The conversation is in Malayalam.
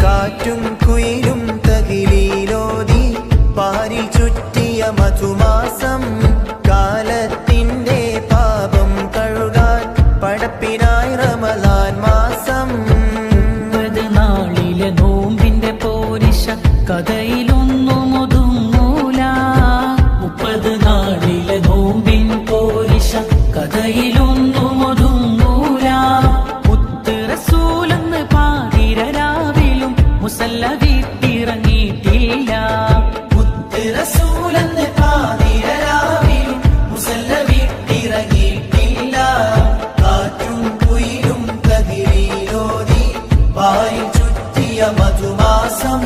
കാറ്റും കുയിലും തകിലീലോതി പാരിൽ ചുറ്റിയ മധുമാസം കാലത്തിന്റെ പാപം കഴുകാൻ പടപ്പിനായി റമളാൻ മാസം 30 നാളിലെ നോമ്പിന്റെ പോരിശ കഥയിലൊന്നും ഒതുങ്ങൂല 30 നാളിലെ നോമ്പിൻ പോരിശ കഥയിലൊന്നും ഒതുങ്ങൂല മുത്ത് റസൂലെന്ന് പാതിരാവിലും മുസല്ല വീട്ടിറങ്ങിയിട്ടില്ല മുത്ത് റസൂലെന്ന് പാതിരാവിലും മുസല്ല വീട്ടിറങ്ങിയിട്ടില്ല കാറ്റും കുയിലും തകിലീലോതി പാരിൽ ചുറ്റിയ മധുമാസം